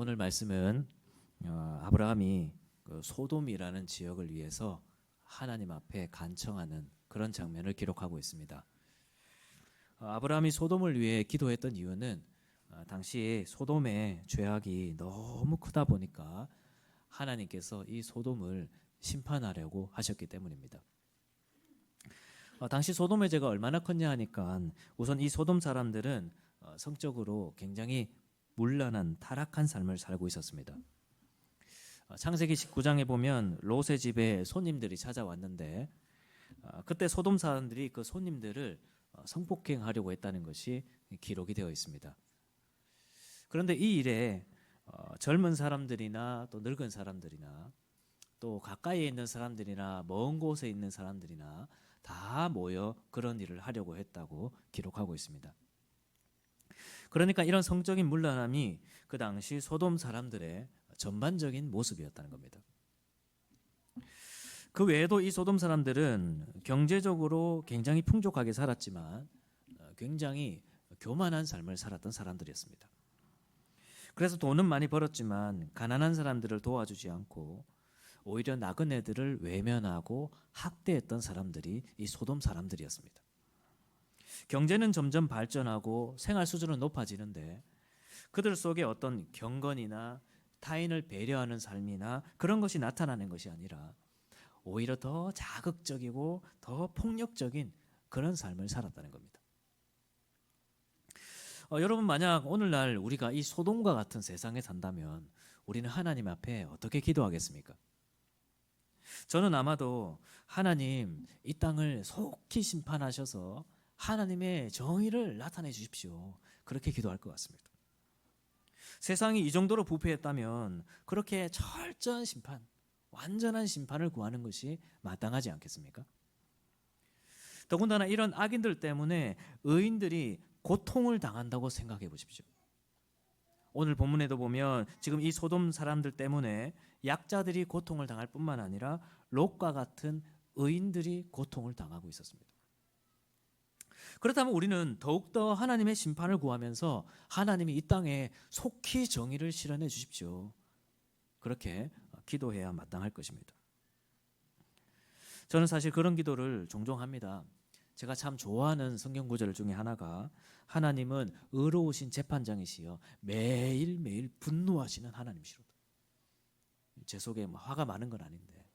오늘 말씀은 아브라함이 그 소돔이라는 지역을 위해서 하나님 앞에 간청하는 그런 장면을 기록하고 있습니다. 아브라함이 소돔을 위해 기도했던 이유는 당시 소돔의 죄악이 너무 크다 보니까 하나님께서 이 소돔을 심판하려고 하셨기 때문입니다. 당시 소돔의 죄가 얼마나 컸냐 하니까 우선 이 소돔 사람들은 성적으로 굉장히 문란한 타락한 삶을 살고 있었습니다. 창세기 19장에 보면 롯의 집에 손님들이 찾아왔는데 그때 소돔 사람들이 그 손님들을 성폭행하려고 했다는 것이 기록이 되어 있습니다. 그런데 이 일에 젊은 사람들이나 또 늙은 사람들이나 또 가까이에 있는 사람들이나 먼 곳에 있는 사람들이나 다 모여 그런 일을 하려고 했다고 기록하고 있습니다. 그러니까 이런 성적인 문란함이 그 당시 소돔 사람들의 전반적인 모습이었다는 겁니다. 그 외에도 이 소돔 사람들은 경제적으로 굉장히 풍족하게 살았지만 굉장히 교만한 삶을 살았던 사람들이었습니다. 그래서 돈은 많이 벌었지만 가난한 사람들을 도와주지 않고 오히려 나그네들을 외면하고 학대했던 사람들이 이 소돔 사람들이었습니다. 경제는 점점 발전하고 생활 수준은 높아지는데 그들 속에 어떤 경건이나 타인을 배려하는 삶이나 그런 것이 나타나는 것이 아니라 오히려 더 자극적이고 더 폭력적인 그런 삶을 살았다는 겁니다. 여러분, 만약 오늘날 우리가 이 소돔과 같은 세상에 산다면 우리는 하나님 앞에 어떻게 기도하겠습니까? 저는 아마도 하나님, 이 땅을 속히 심판하셔서 하나님의 정의를 나타내 주십시오, 그렇게 기도할 것 같습니다. 세상이 이 정도로 부패했다면 그렇게 철저한 심판, 완전한 심판을 구하는 것이 마땅하지 않겠습니까? 더군다나 이런 악인들 때문에 의인들이 고통을 당한다고 생각해 보십시오. 오늘 본문에도 보면 지금 이 소돔 사람들 때문에 약자들이 고통을 당할 뿐만 아니라 롯과 같은 의인들이 고통을 당하고 있었습니다. 그렇다면 우리는 더욱더 하나님의 심판을 구하면서 하나님이 이 땅에 속히 정의를 실현해 주십시오, 그렇게 기도해야 마땅할 것입니다. 저는 사실 그런 기도를 종종 합니다. 제가 참 좋아하는 성경 구절 중에 하나가 하나님은 의로우신 재판장이시여 매일매일 분노하시는 하나님이시로다. 제 속에 화가 많은 건 아닌데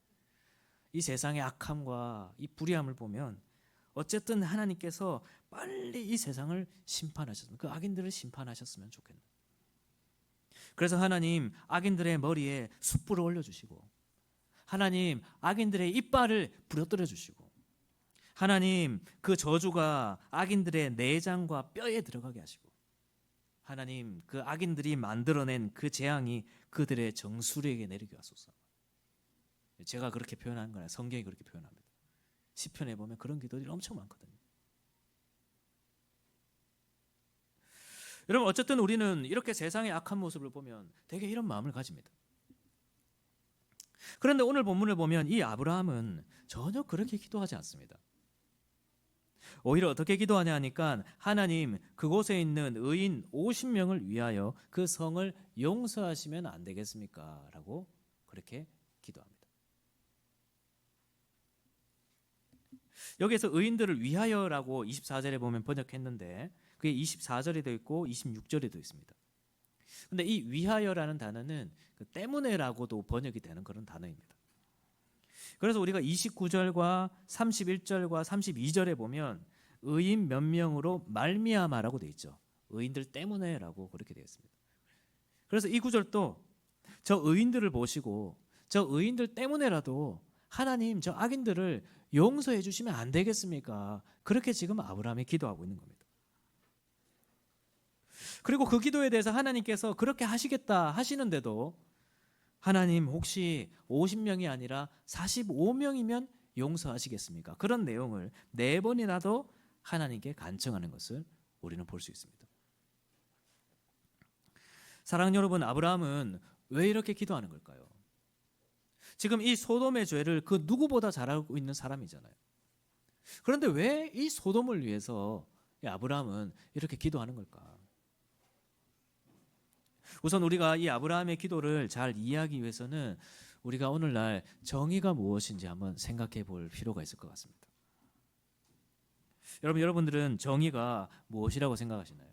이 세상의 악함과 이 불의함을 보면 어쨌든 하나님께서 빨리 이 세상을 심판하셨으면, 그 악인들을 심판하셨으면 좋겠네요. 그래서 하나님, 악인들의 머리에 숯불을 올려주시고, 하나님, 악인들의 이빨을 부러뜨려 주시고, 하나님, 그 저주가 악인들의 내장과 뼈에 들어가게 하시고, 하나님, 그 악인들이 만들어낸 그 재앙이 그들의 정수리에게 내리게 하소서. 제가 그렇게 표현한 거나 성경이 그렇게 표현합니다. 시편에 보면 그런 기도들이 엄청 많거든요. 여러분, 어쨌든 우리는 이렇게 세상의 악한 모습을 보면 되게 이런 마음을 가집니다. 그런데 오늘 본문을 보면 이 아브라함은 전혀 그렇게 기도하지 않습니다. 오히려 어떻게 기도하냐 하니까 하나님, 그곳에 있는 의인 50명을 위하여 그 성을 용서하시면 안 되겠습니까? 라고 그렇게 기도합니다. 여기에서 의인들을 위하여라고 24절에 보면 번역했는데 그게 24절에도 있고 26절에도 있습니다. 근데 이 위하여라는 단어는 그 때문에라고도 번역이 되는 그런 단어입니다. 그래서 우리가 29절과 31절과 32절에 보면 의인 몇 명으로 말미암아라고 되어 있죠. 의인들 때문에라고 그렇게 되어 있습니다. 그래서 이 구절도 저 의인들을 보시고 저 의인들 때문에라도 하나님, 저 악인들을 용서해 주시면 안 되겠습니까? 그렇게 지금 아브라함이 기도하고 있는 겁니다. 그리고 그 기도에 대해서 하나님께서 그렇게 하시겠다 하시는데도 하나님, 혹시 50명이 아니라 45명이면 용서하시겠습니까? 그런 내용을 4번이라도 하나님께 간청하는 것을 우리는 볼 수 있습니다. 사랑하는 여러분, 아브라함은 왜 이렇게 기도하는 걸까요? 지금 이 소돔의 죄를 그 누구보다 잘 알고 있는 사람이잖아요. 그런데 왜 이 소돔을 위해서 아브라함은 이렇게 기도하는 걸까? 우선 우리가 이 아브라함의 기도를 잘 이해하기 위해서는 우리가 오늘날 정의가 무엇인지 한번 생각해 볼 필요가 있을 것 같습니다. 여러분들은 정의가 무엇이라고 생각하시나요?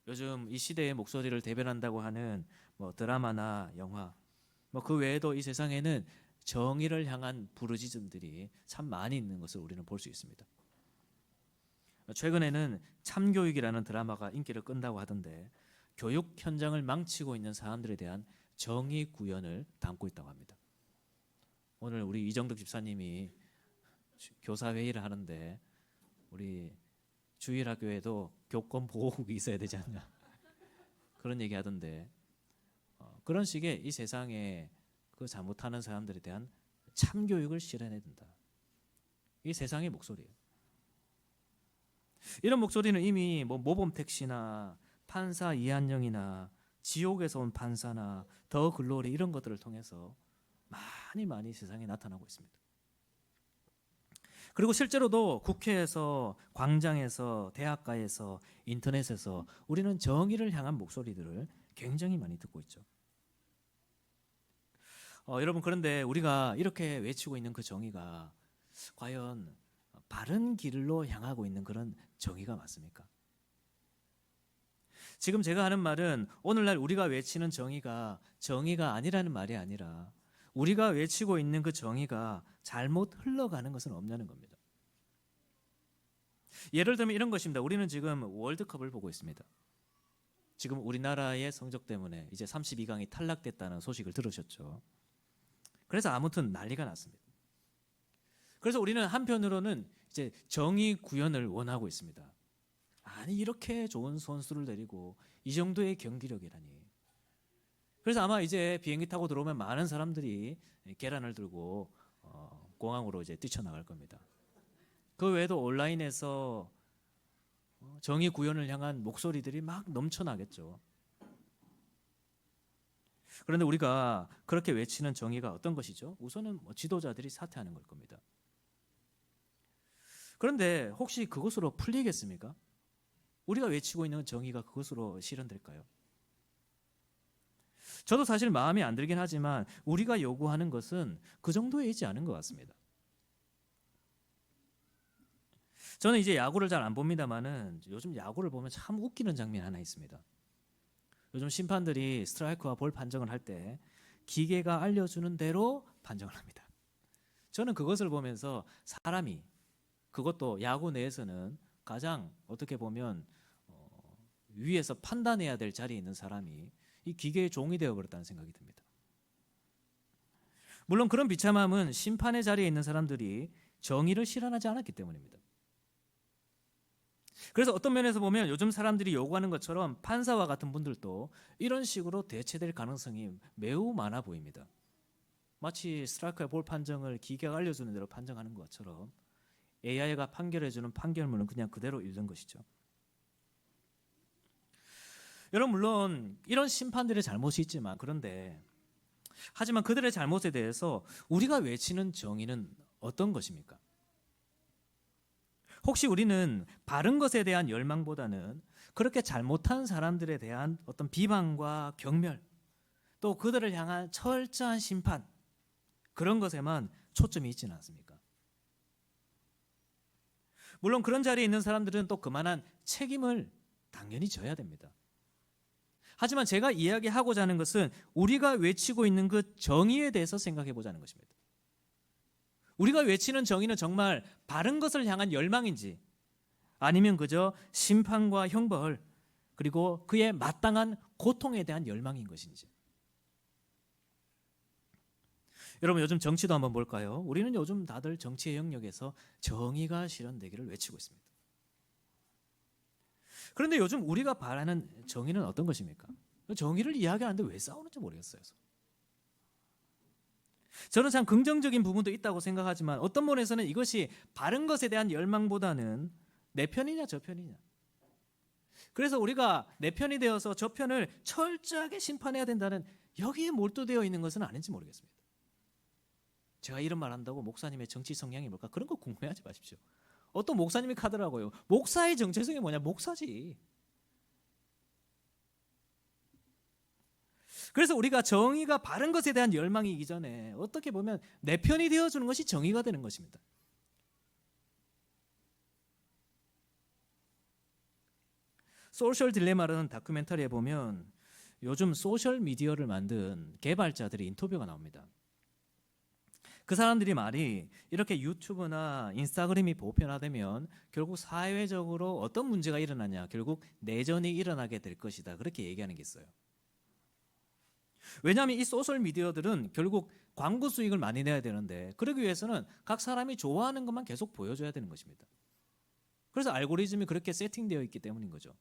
요즘 이 시대의 목소리를 대변한다고 하는 드라마나 영화, 그 외에도 이 세상에는 정의를 향한 부르짖음들이 참 많이 있는 것을 우리는 볼 수 있습니다. 최근에는 참교육이라는 드라마가 인기를 끈다고 하던데 교육 현장을 망치고 있는 사람들에 대한 정의 구현을 담고 있다고 합니다. 오늘 우리 이정덕 집사님이 교사 회의를 하는데 우리 주일학교에도 교권 보호국이 있어야 되지 않냐 그런 얘기 하던데 그런 식의 이 세상에 그 잘못하는 사람들에 대한 참교육을 실현해야 된다. 이 세상의 목소리예요. 이런 목소리는 이미 모범택 씨나 판사 이한영이나 지옥에서 온 판사나 더 글로리 이런 것들을 통해서 많이 세상에 나타나고 있습니다. 그리고 실제로도 국회에서, 광장에서, 대학가에서, 인터넷에서 우리는 정의를 향한 목소리들을 굉장히 많이 듣고 있죠. 여러분, 그런데 우리가 이렇게 외치고 있는 그 정의가 과연 바른 길로 향하고 있는 그런 정의가 맞습니까? 지금 제가 하는 말은 오늘날 우리가 외치는 정의가 아니라는 말이 아니라 우리가 외치고 있는 그 정의가 잘못 흘러가는 것은 없냐는 겁니다. 예를 들면 이런 것입니다. 우리는 지금 월드컵을 보고 있습니다. 지금 우리나라의 성적 때문에 이제 32강이 탈락됐다는 소식을 들으셨죠. 그래서 아무튼 난리가 났습니다. 그래서 우리는 한편으로는 이제 정의 구현을 원하고 있습니다. 아니 이렇게 좋은 선수를 데리고 이 정도의 경기력이라니. 그래서 아마 이제 비행기 타고 들어오면 많은 사람들이 계란을 들고 공항으로 이제 뛰쳐나갈 겁니다. 그 외에도 온라인에서 정의 구현을 향한 목소리들이 막 넘쳐나겠죠. 그런데 우리가 그렇게 외치는 정의가 어떤 것이죠? 우선은 지도자들이 사퇴하는 걸 겁니다. 그런데 혹시 그것으로 풀리겠습니까? 우리가 외치고 있는 정의가 그것으로 실현될까요? 저도 사실 마음에 안 들긴 하지만 우리가 요구하는 것은 그 정도에 있지 않은 것 같습니다. 저는 이제 야구를 잘 안 봅니다만은 요즘 야구를 보면 참 웃기는 장면이 하나 있습니다. 요즘 심판들이 스트라이크와 볼 판정을 할 때 기계가 알려주는 대로 판정을 합니다. 저는 그것을 보면서 사람이, 그것도 야구 내에서는 가장 어떻게 보면 위에서 판단해야 될 자리에 있는 사람이 이 기계의 종이 되어버렸다는 생각이 듭니다. 물론 그런 비참함은 심판의 자리에 있는 사람들이 정의를 실현하지 않았기 때문입니다. 그래서 어떤 면에서 보면 요즘 사람들이 요구하는 것처럼 판사와 같은 분들도 이런 식으로 대체될 가능성이 매우 많아 보입니다. 마치 스트라이크의 볼 판정을 기계가 알려주는 대로 판정하는 것처럼 AI가 판결해주는 판결문은 그냥 그대로 읽는 것이죠. 여러분, 물론 이런 심판들의 잘못이 있지만 하지만 그들의 잘못에 대해서 우리가 외치는 정의는 어떤 것입니까? 혹시 우리는 바른 것에 대한 열망보다는 그렇게 잘못한 사람들에 대한 어떤 비방과 경멸, 또 그들을 향한 철저한 심판, 그런 것에만 초점이 있지는 않습니까? 물론 그런 자리에 있는 사람들은 또 그만한 책임을 당연히 져야 됩니다. 하지만 제가 이야기하고자 하는 것은 우리가 외치고 있는 그 정의에 대해서 생각해 보자는 것입니다. 우리가 외치는 정의는 정말 바른 것을 향한 열망인지 아니면 그저 심판과 형벌 그리고 그의 마땅한 고통에 대한 열망인 것인지. 여러분, 요즘 정치도 한번 볼까요? 우리는 요즘 다들 정치의 영역에서 정의가 실현되기를 외치고 있습니다. 그런데 요즘 우리가 바라는 정의는 어떤 것입니까? 정의를 이야기하는데 왜 싸우는지 모르겠어요. 저는 참 긍정적인 부분도 있다고 생각하지만 어떤 면에서는 이것이 바른 것에 대한 열망보다는 내 편이냐 저 편이냐. 그래서 우리가 내 편이 되어서 저 편을 철저하게 심판해야 된다는 여기에 몰두되어 있는 것은 아닌지 모르겠습니다. 제가 이런 말 한다고 목사님의 정치 성향이 뭘까? 그런 거 궁금해하지 마십시오. 어떤 목사님이 카더라고요. 목사의 정체성이 뭐냐? 목사지. 그래서 우리가 정의가 바른 것에 대한 열망이 이전에 어떻게 보면 내 편이 되어주는 것이 정의가 되는 것입니다. 소셜 딜레마라는 다큐멘터리에 보면 요즘 소셜 미디어를 만든 개발자들의 인터뷰가 나옵니다. 그 사람들이 말이 이렇게 유튜브나 인스타그램이 보편화되면 결국 사회적으로 어떤 문제가 일어나냐, 결국 내전이 일어나게 될 것이다, 그렇게 얘기하는 게 있어요. 왜냐하면 이 소셜 미디어들은 결국 광고 수익을 많이 내야 되는데, 그러기 위해서는 각 사람이 좋아하는 것만 계속 보여줘야 되는 것입니다. 그래서 알고리즘이 그렇게 세팅되어 있기 때문인 거죠.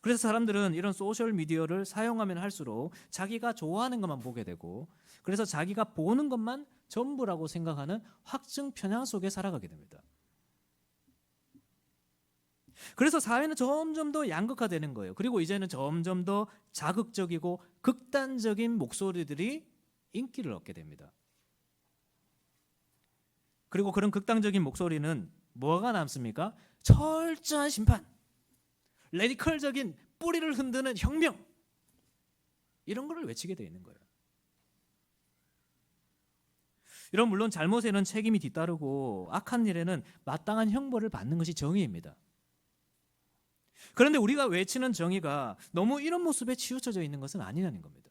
그래서 사람들은 이런 소셜 미디어를 사용하면 할수록 자기가 좋아하는 것만 보게 되고, 그래서 자기가 보는 것만 전부라고 생각하는 확증 편향 속에 살아가게 됩니다. 그래서 사회는 점점 더 양극화되는 거예요. 그리고 이제는 점점 더 자극적이고 극단적인 목소리들이 인기를 얻게 됩니다. 그리고 그런 극단적인 목소리는 뭐가 남습니까? 철저한 심판, 레디컬적인 뿌리를 흔드는 혁명, 이런 거를 외치게 되어 있는 거예요. 이런 물론 잘못에는 책임이 뒤따르고 악한 일에는 마땅한 형벌을 받는 것이 정의입니다. 그런데 우리가 외치는 정의가 너무 이런 모습에 치우쳐져 있는 것은 아니라는 겁니다.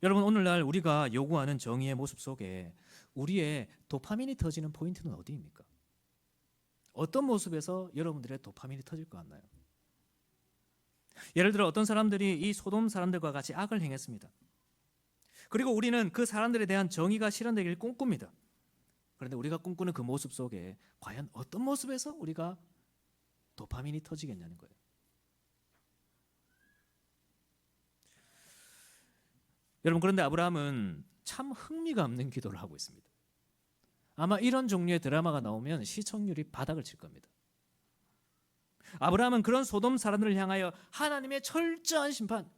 여러분, 오늘날 우리가 요구하는 정의의 모습 속에 우리의 도파민이 터지는 포인트는 어디입니까? 어떤 모습에서 여러분들의 도파민이 터질 것 같나요? 예를 들어 어떤 사람들이 이 소돔 사람들과 같이 악을 행했습니다. 그리고 우리는 그 사람들에 대한 정의가 실현되길 꿈꿉니다. 그런데 우리가 꿈꾸는 그 모습 속에 과연 어떤 모습에서 우리가 도파민이 터지겠냐는 거예요. 여러분, 그런데 아브라함은 참 흥미가 없는 기도를 하고 있습니다. 아마 이런 종류의 드라마가 나오면 시청률이 바닥을 칠 겁니다. 아브라함은 그런 소돔 사람들을 향하여 하나님의 철저한 심판,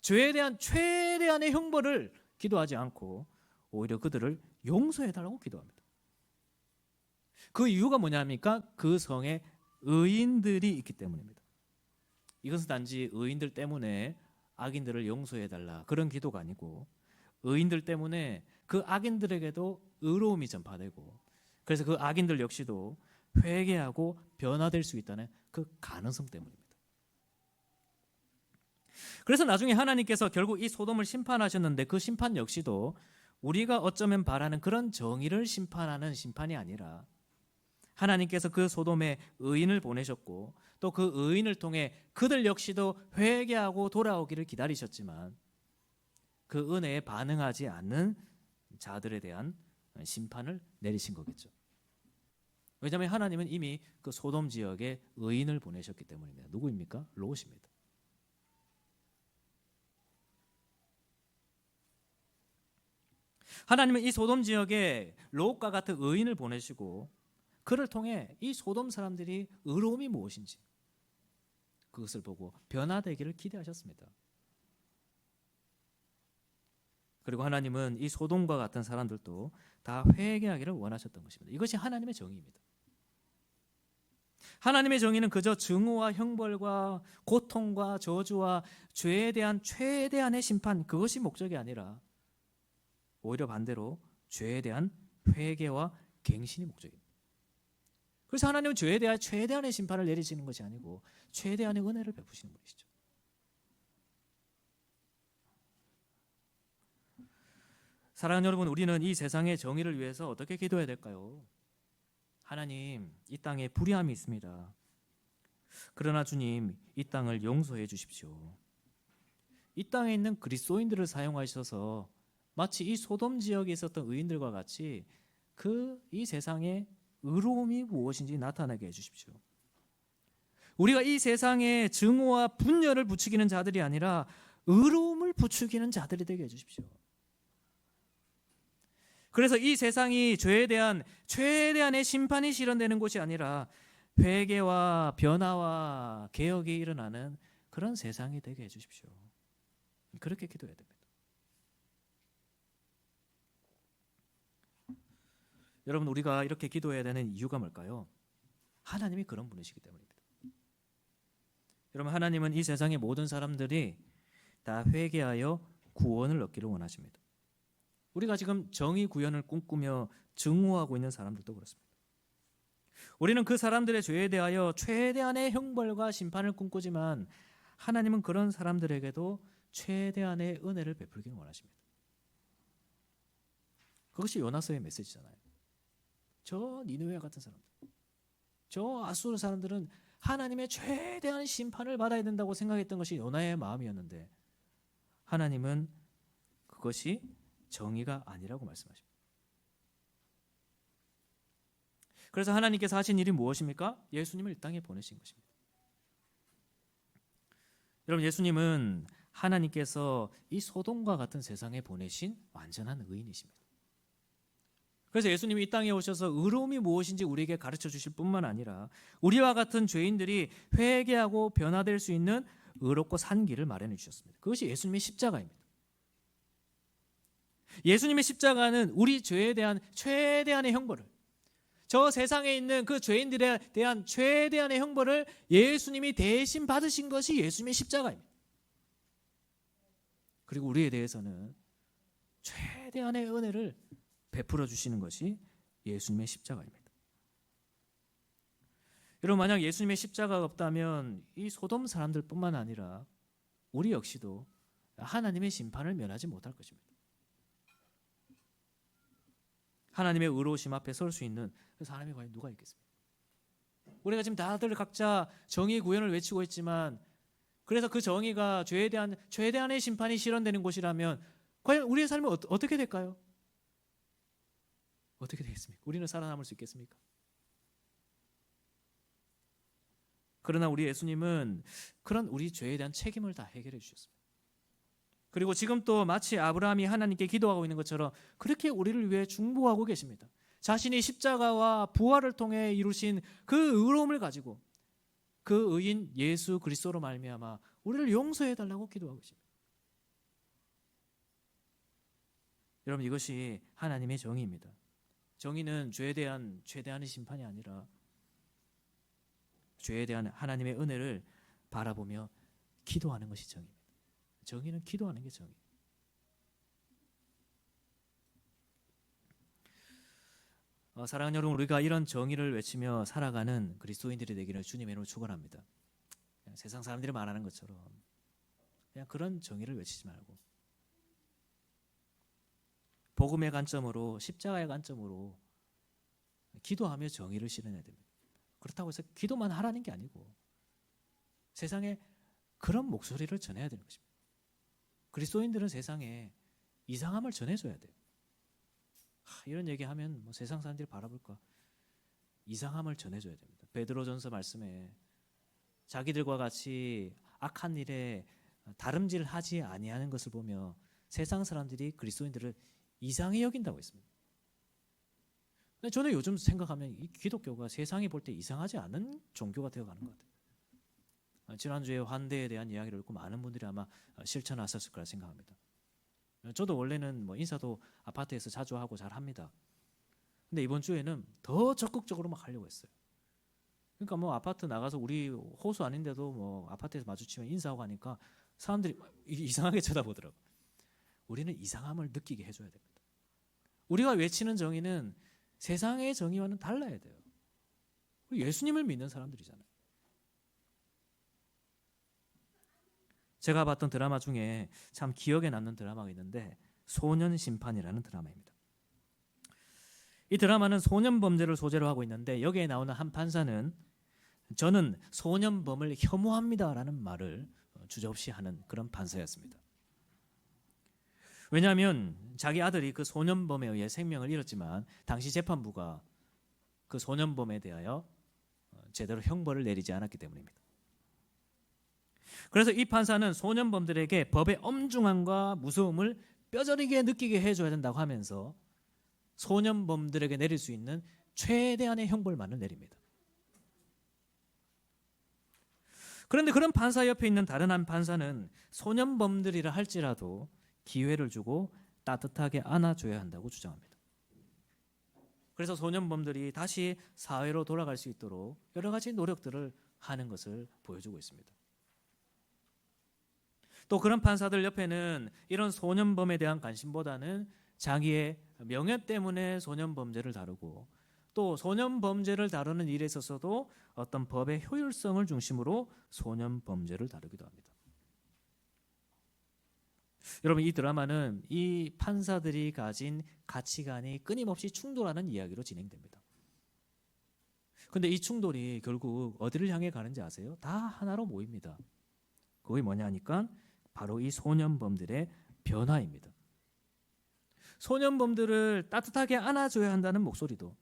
죄에 대한 최대한의 형벌을 기도하지 않고 오히려 그들을 용서해달라고 기도합니다. 그 이유가 뭐냐입니까? 그 성에 의인들이 있기 때문입니다. 이것은 단지 의인들 때문에 악인들을 용서해달라, 그런 기도가 아니고, 의인들 때문에 그 악인들에게도 의로움이 전파되고, 그래서 그 악인들 역시도 회개하고 변화될 수 있다는 그 가능성 때문입니다. 그래서 나중에 하나님께서 결국 이 소돔을 심판하셨는데, 그 심판 역시도 우리가 어쩌면 바라는 그런 정의를 심판하는 심판이 아니라, 하나님께서 그 소돔에 의인을 보내셨고 또 그 의인을 통해 그들 역시도 회개하고 돌아오기를 기다리셨지만, 그 은혜에 반응하지 않는 자들에 대한 심판을 내리신 거겠죠. 왜냐하면 하나님은 이미 그 소돔 지역에 의인을 보내셨기 때문입니다. 누구입니까? 롯입니다. 하나님은 이 소돔 지역에 롯과 같은 의인을 보내시고, 그를 통해 이 소돔 사람들이 의로움이 무엇인지 그것을 보고 변화되기를 기대하셨습니다. 그리고 하나님은 이 소돔과 같은 사람들도 다 회개하기를 원하셨던 것입니다. 이것이 하나님의 정의입니다. 하나님의 정의는 그저 증오와 형벌과 고통과 저주와 죄에 대한 최대한의 심판, 그것이 목적이 아니라 오히려 반대로 죄에 대한 회개와 갱신이 목적입니다. 그래서 하나님은 죄에 대한 최대한의 심판을 내리시는 것이 아니고 최대한의 은혜를 베푸시는 분이시죠. 사랑하는 여러분, 우리는 이 세상의 정의를 위해서 어떻게 기도해야 될까요? 하나님, 이 땅에 불의함이 있습니다. 그러나 주님, 이 땅을 용서해 주십시오. 이 땅에 있는 그리스도인들을 사용하셔서 마치 이 소돔 지역에 있었던 의인들과 같이 이 세상에 의로움이 무엇인지 나타나게 해주십시오. 우리가 이 세상에 증오와 분열을 부추기는 자들이 아니라 의로움을 부추기는 자들이 되게 해주십시오. 그래서 이 세상이 죄에 대한 최대한의 심판이 실현되는 곳이 아니라 회개와 변화와 개혁이 일어나는 그런 세상이 되게 해주십시오. 그렇게 기도해야 됩니다. 여러분, 우리가 이렇게 기도해야 되는 이유가 뭘까요? 하나님이 그런 분이시기 때문입니다. 여러분, 하나님은 이 세상의 모든 사람들이 다 회개하여 구원을 얻기를 원하십니다. 우리가 지금 정의 구현을 꿈꾸며 증오하고 있는 사람들도 그렇습니다. 우리는 그 사람들의 죄에 대하여 최대한의 형벌과 심판을 꿈꾸지만 하나님은 그런 사람들에게도 최대한의 은혜를 베풀기를 원하십니다. 그것이 요나서의 메시지잖아요. 저 니느웨 같은 사람들, 저 아수르 사람들은 하나님의 최대한 심판을 받아야 된다고 생각했던 것이 요나의 마음이었는데 하나님은 그것이 정의가 아니라고 말씀하십니다. 그래서 하나님께서 하신 일이 무엇입니까? 예수님을 이 땅에 보내신 것입니다. 여러분, 예수님은 하나님께서 이 소돔과 같은 세상에 보내신 완전한 의인이십니다. 그래서 예수님이 이 땅에 오셔서 의로움이 무엇인지 우리에게 가르쳐 주실 뿐만 아니라 우리와 같은 죄인들이 회개하고 변화될 수 있는 의롭고 산 길을 마련해 주셨습니다. 그것이 예수님의 십자가입니다. 예수님의 십자가는 우리 죄에 대한 최대한의 형벌을, 저 세상에 있는 그 죄인들에 대한 최대한의 형벌을 예수님이 대신 받으신 것이 예수님의 십자가입니다. 그리고 우리에 대해서는 최대한의 은혜를 베풀어 주시는 것이 예수님의 십자가입니다. 여러분, 만약 예수님의 십자가가 없다면 이 소돔 사람들뿐만 아니라 우리 역시도 하나님의 심판을 면하지 못할 것입니다. 하나님의 의로우심 앞에 설 수 있는 그 사람이 과연 누가 있겠습니까? 우리가 지금 다들 각자 정의 구현을 외치고 있지만 그래서 그 정의가 죄에 대한 최대한의 심판이 실현되는 곳이라면 과연 우리의 삶은 어떻게 될까요? 어떻게 되겠습니까? 우리는 살아남을 수 있겠습니까? 그러나 우리 예수님은 그런 우리 죄에 대한 책임을 다 해결해 주셨습니다. 그리고 지금 또 마치 아브라함이 하나님께 기도하고 있는 것처럼 그렇게 우리를 위해 중보하고 계십니다. 자신이 십자가와 부활을 통해 이루신 그 의로움을 가지고 그 의인 예수 그리스도로 말미암아 우리를 용서해 달라고 기도하고 계십니다. 여러분, 이것이 하나님의 정의입니다. 정의는 죄에 대한 최대한의 심판이 아니라 죄에 대한 하나님의 은혜를 바라보며 기도하는 것이 정의입니다. 정의는 기도하는 게 정의. 사랑하는 여러분, 우리가 이런 정의를 외치며 살아가는 그리스도인들이 되기를 주님의 이름으로 축원합니다. 세상 사람들이 말하는 것처럼 그냥 그런 정의를 외치지 말고 복음의 관점으로, 십자가의 관점으로 기도하며 정의를 실현해야 됩니다. 그렇다고 해서 기도만 하라는 게 아니고 세상에 그런 목소리를 전해야 되는 것입니다. 그리스도인들은 세상에 이상함을 전해줘야 돼요. 이런 얘기하면 뭐 세상 사람들이 바라볼까? 이상함을 전해줘야 됩니다. 베드로전서 말씀에 자기들과 같이 악한 일에 다름질하지 아니하는 것을 보며 세상 사람들이 그리스도인들을 이상히 여긴다고 했습니다. 근데 저는 요즘 생각하면 이 기독교가 세상이 볼 때 이상하지 않은 종교가 되어가는 것 같아요. 지난주에 환대에 대한 이야기를 듣고 많은 분들이 아마 실천하셨을 거라 생각합니다. 저도 원래는 뭐 인사도 아파트에서 자주 하고 잘 합니다. 근데 이번 주에는 더 적극적으로 막 하려고 했어요. 그러니까 뭐 아파트 나가서 우리 호수 아닌데도 뭐 아파트에서 마주치면 인사하고 하니까 사람들이 이상하게 쳐다보더라고요. 우리는 이상함을 느끼게 해줘야 됩니다. 우리가 외치는 정의는 세상의 정의와는 달라야 돼요. 예수님을 믿는 사람들이잖아요. 제가 봤던 드라마 중에 참 기억에 남는 드라마가 있는데 소년심판이라는 드라마입니다. 이 드라마는 소년범죄를 소재로 하고 있는데 여기에 나오는 한 판사는 저는 소년범을 혐오합니다라는 말을 주저없이 하는 그런 판사였습니다. 왜냐하면 자기 아들이 그 소년범에 의해 생명을 잃었지만 당시 재판부가 그 소년범에 대하여 제대로 형벌을 내리지 않았기 때문입니다. 그래서 이 판사는 소년범들에게 법의 엄중함과 무서움을 뼈저리게 느끼게 해줘야 된다고 하면서 소년범들에게 내릴 수 있는 최대한의 형벌만을 내립니다. 그런데 그런 판사 옆에 있는 다른 한 판사는 소년범들이라 할지라도 기회를 주고 따뜻하게 안아줘야 한다고 주장합니다. 그래서 소년범들이 다시 사회로 돌아갈 수 있도록 여러 가지 노력들을 하는 것을 보여주고 있습니다. 또 그런 판사들 옆에는 이런 소년범에 대한 관심보다는 자기의 명예 때문에 소년범죄를 다루고 또 소년범죄를 다루는 일에 있어서도 어떤 법의 효율성을 중심으로 소년범죄를 다루기도 합니다. 여러분, 이 드라마는 이 판사들이 가진 가치관이 끊임없이 충돌하는 이야기로 진행됩니다. 근데 이 충돌이 결국 어디를 향해 가는지 아세요? 다 하나로 모입니다. 그게 뭐냐 하니까 바로 이 소년범들의 변화입니다. 소년범들을 따뜻하게 안아줘야 한다는 목소리도,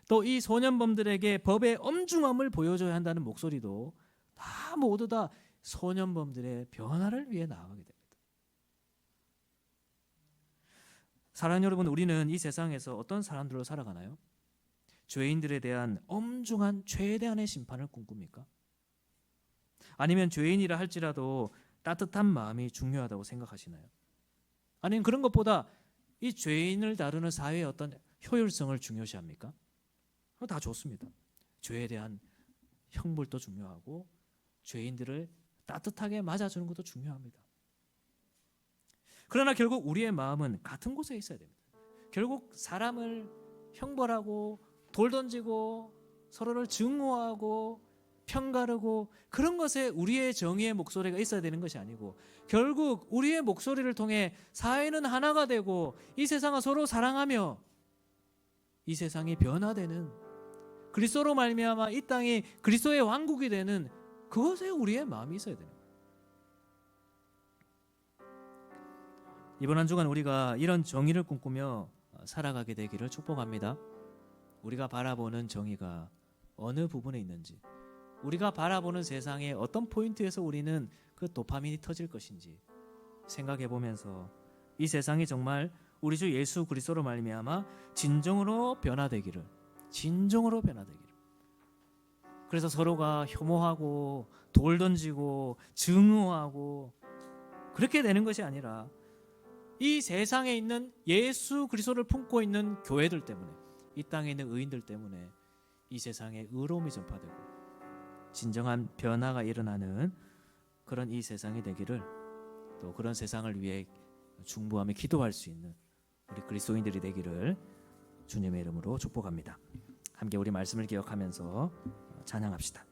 또 이 소년범들에게 법의 엄중함을 보여줘야 한다는 목소리도 다 모두 다 소년범들의 변화를 위해 나아가게 됩니다. 사랑하는 여러분, 우리는 이 세상에서 어떤 사람들로 살아가나요? 죄인들에 대한 엄중한 최대한의 심판을 꿈꿉니까? 아니면 죄인이라 할지라도 따뜻한 마음이 중요하다고 생각하시나요? 아니면 그런 것보다 이 죄인을 다루는 사회의 어떤 효율성을 중요시합니까? 다 좋습니다. 죄에 대한 형벌도 중요하고 죄인들을 따뜻하게 맞아주는 것도 중요합니다. 그러나 결국 우리의 마음은 같은 곳에 있어야 됩니다. 결국 사람을 형벌하고 돌 던지고 서로를 증오하고 편가르고 그런 것에 우리의 정의의 목소리가 있어야 되는 것이 아니고, 결국 우리의 목소리를 통해 사회는 하나가 되고 이 세상은 서로 사랑하며 이 세상이 변화되는, 그리스도로 말미암아 이 땅이 그리스도의 왕국이 되는 그것에 우리의 마음이 있어야 되는 거예요. 이번 한 주간 우리가 이런 정의를 꿈꾸며 살아가게 되기를 축복합니다. 우리가 바라보는 정의가 어느 부분에 있는지, 우리가 바라보는 세상의 어떤 포인트에서 우리는 그 도파민이 터질 것인지 생각해 보면서 이 세상이 정말 우리 주 예수 그리스도로 말미암아 진정으로 변화되기를, 그래서 서로가 혐오하고 돌 던지고 증오하고 그렇게 되는 것이 아니라 이 세상에 있는 예수 그리스도를 품고 있는 교회들 때문에, 이 땅에 있는 의인들 때문에 이 세상에 의로움이 전파되고 진정한 변화가 일어나는 그런 이 세상이 되기를, 또 그런 세상을 위해 중보하며 기도할 수 있는 우리 그리스도인들이 되기를 주님의 이름으로 축복합니다. 함께 우리 말씀을 기억하면서 찬양합시다.